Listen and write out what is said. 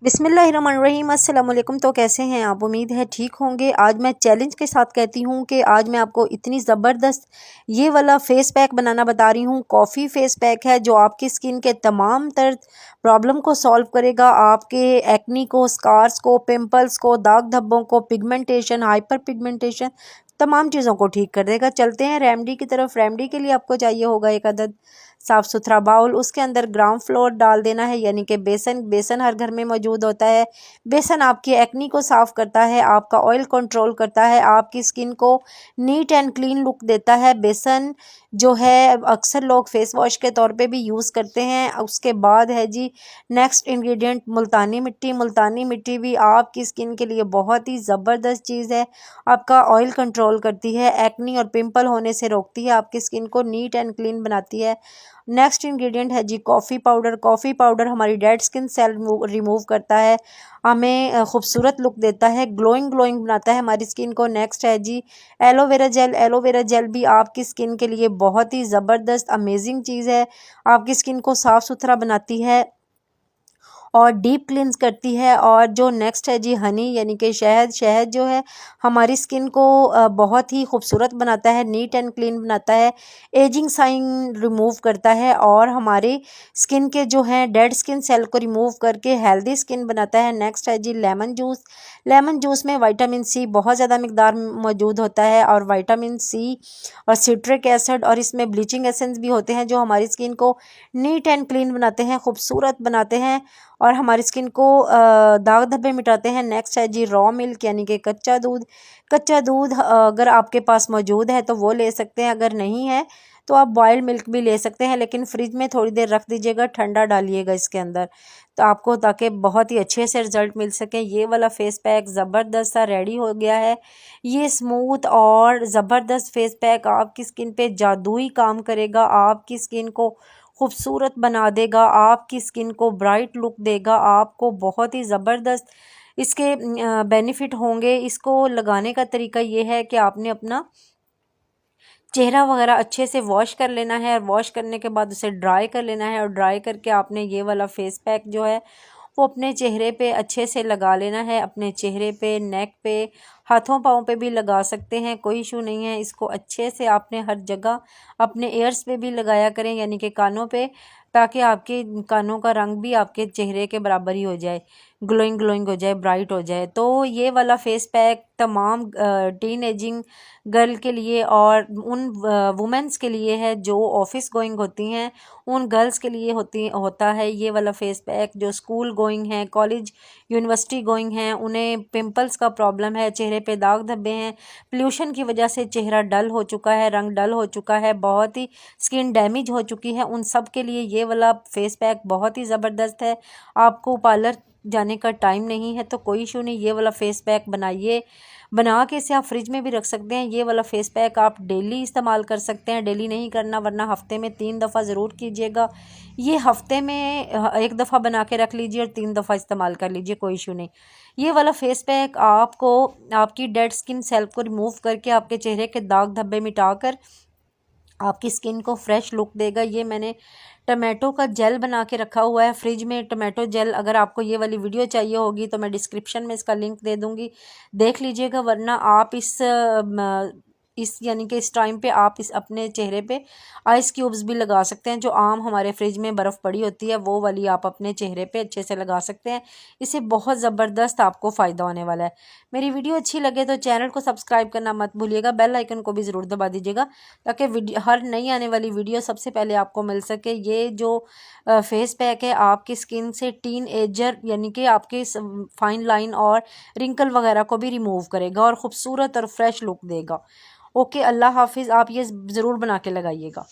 बिस्मिल्लाहिर्रहमानिर्रहीम। अस्सलाम वालेकुम। तो कैसे हैं आप? उम्मीद है ठीक होंगे। आज मैं चैलेंज के साथ कहती हूँ कि आज मैं आपको इतनी ज़बरदस्त ये वाला फेस पैक बनाना बता रही हूँ। कॉफ़ी फेस पैक है जो आपकी स्किन के तमाम तर प्रॉब्लम को सॉल्व करेगा। आपके एक्नी को, स्कार्स को, पिंपल्स को, दाग धब्बों को, पिगमेंटेशन, हाइपर पिगमेंटेशन, तमाम चीज़ों को ठीक कर देगा। चलते हैं रेमेडी की तरफ। रेमेडी के लिए आपको चाहिए होगा एक अदद साफ़ सुथरा बाउल। उसके अंदर ग्राम फ्लोर डाल देना है, यानी कि बेसन हर घर में मौजूद होता है। बेसन आपकी एक्नी को साफ़ करता है, आपका ऑयल कंट्रोल करता है, आपकी स्किन को नीट एंड क्लीन लुक देता है। बेसन जो है अक्सर लोग फेस वॉश के तौर पे भी यूज़ करते हैं। उसके बाद है जी नेक्स्ट इंग्रेडिएंट मुल्तानी मिट्टी। मुल्तानी मिट्टी भी आपकी स्किन के लिए बहुत ही ज़बरदस्त चीज़ है। आपका ऑयल कंट्रोल करती है, एक्नी और पिंपल होने से रोकती है, आपकी स्किन को नीट एंड क्लीन बनाती है। नेक्स्ट इंग्रेडिएंट है जी कॉफ़ी पाउडर। कॉफ़ी पाउडर हमारी डेड स्किन सेल रिमूव करता है, हमें खूबसूरत लुक देता है, ग्लोइंग बनाता है हमारी स्किन को। नेक्स्ट है जी एलोवेरा जेल। एलोवेरा जेल भी आपकी स्किन के लिए बहुत ही ज़बरदस्त अमेजिंग चीज़ है, आपकी स्किन को साफ़ सुथरा बनाती है और डीप क्लींस करती है। और जो नेक्स्ट है जी हनी, यानी कि शहद। शहद जो है हमारी स्किन को बहुत ही खूबसूरत बनाता है, नीट एंड क्लीन बनाता है, एजिंग साइन रिमूव करता है और हमारी स्किन के जो हैं डेड स्किन सेल को रिमूव करके हेल्दी स्किन बनाता है। नेक्स्ट है जी लेमन जूस। लेमन जूस में विटामिन सी बहुत ज़्यादा मिकदार मौजूद होता है और विटामिन सी और सिट्रिक एसिड और इसमें ब्लीचिंग एसेंस भी होते हैं जो हमारी स्किन को नीट एंड क्लीन बनाते हैं, खूबसूरत बनाते हैं और हमारी स्किन को दाग धब्बे मिटाते हैं। नेक्स्ट है जी रॉ मिल्क, यानी कि कच्चा दूध। कच्चा दूध अगर आपके पास मौजूद है तो वो ले सकते हैं, अगर नहीं है तो आप बॉयल मिल्क भी ले सकते हैं, लेकिन फ्रिज में थोड़ी देर रख दीजिएगा, ठंडा डालिएगा इसके अंदर तो आपको, ताकि बहुत ही अच्छे से रिजल्ट मिल सके। ये वाला फेस पैक ज़बरदस्त सा रेडी हो गया है। ये स्मूथ और ज़बरदस्त फेस पैक आपकी स्किन पे जादुई काम करेगा, आपकी स्किन को खूबसूरत बना देगा, आपकी स्किन को ब्राइट लुक देगा, आपको बहुत ही ज़बरदस्त इसके बेनिफिट होंगे। इसको लगाने का तरीका ये है कि आपने अपना चेहरा वगैरह अच्छे से वॉश कर लेना है और वॉश करने के बाद उसे ड्राई कर लेना है और ड्राई करके आपने ये वाला फेस पैक जो है वो अपने चेहरे पे अच्छे से लगा लेना है। अपने चेहरे पे, नेक पे, हाथों पाँव पे भी लगा सकते हैं, कोई इशू नहीं है। इसको अच्छे से आपने हर जगह अपने एयर्स पे भी लगाया करें, यानी कि कानों पे, ताकि आपके कानों का रंग भी आपके चेहरे के बराबर ही हो जाए, ग्लोइंग हो जाए, ब्राइट हो जाए। तो ये वाला फेस पैक तमाम टीन एजिंग गर्ल के लिए और उन वुमेंस के लिए है जो ऑफिस गोइंग होती हैं, उन गर्ल्स के लिए होता है ये वाला फेस पैक। जो स्कूल गोइंग हैं, कॉलेज यूनिवर्सिटी गोइंग हैं, उन्हें पिंपल्स का प्रॉब्लम है, चेहरे पे दाग धब्बे हैं, पोल्यूशन की वजह से चेहरा डल हो चुका है, रंग डल हो चुका है, बहुत ही स्किन डैमेज हो चुकी है, उन सब के लिए ये वाला फेस पैक बहुत ही ज़बरदस्त है। आपको पार्लर जाने का टाइम नहीं है तो कोई इशू नहीं, ये वाला फेस पैक बनाइए। बना के इसे आप फ्रिज में भी रख सकते हैं। ये वाला फेस पैक आप डेली इस्तेमाल कर सकते हैं, डेली नहीं करना वरना हफ्ते में 3 दफ़ा ज़रूर कीजिएगा। ये हफ्ते में 1 दफ़ा बना के रख लीजिए और 3 दफ़ा इस्तेमाल कर लीजिए, कोई इशू नहीं। ये वाला फेस पैक आपको आपकी डेड स्किन सेल को रिमूव करके आपके चेहरे के दाग धब्बे मिटाकर आपकी स्किन को फ्रेश लुक देगा। ये मैंने टमाटो का जेल बना के रखा हुआ है फ्रिज में, टमाटो जेल। अगर आपको ये वाली वीडियो चाहिए होगी तो मैं डिस्क्रिप्शन में इसका लिंक दे दूँगी, देख लीजिएगा। वरना आप इस यानी कि इस टाइम पे आप इस अपने चेहरे पे आइस क्यूब्स भी लगा सकते हैं, जो आम हमारे फ्रिज में बर्फ़ पड़ी होती है वो वाली आप अपने चेहरे पे अच्छे से लगा सकते हैं। इससे बहुत ज़बरदस्त आपको फ़ायदा होने वाला है। मेरी वीडियो अच्छी लगे तो चैनल को सब्सक्राइब करना मत भूलिएगा, बेल आइकन को भी ज़रूर दबा दीजिएगा ताकि हर नई आने वाली वीडियो सबसे पहले आपको मिल सके। ये जो फेस पैक है आपकी स्किन से टीन एजर यानी कि आपके फाइन लाइन और रिंकल वगैरह को भी रिमूव करेगा और ख़ूबसूरत और फ्रेश लुक देगा। ओके, अल्लाह हाफिज़। आप ये ज़रूर बना के लगाइएगा।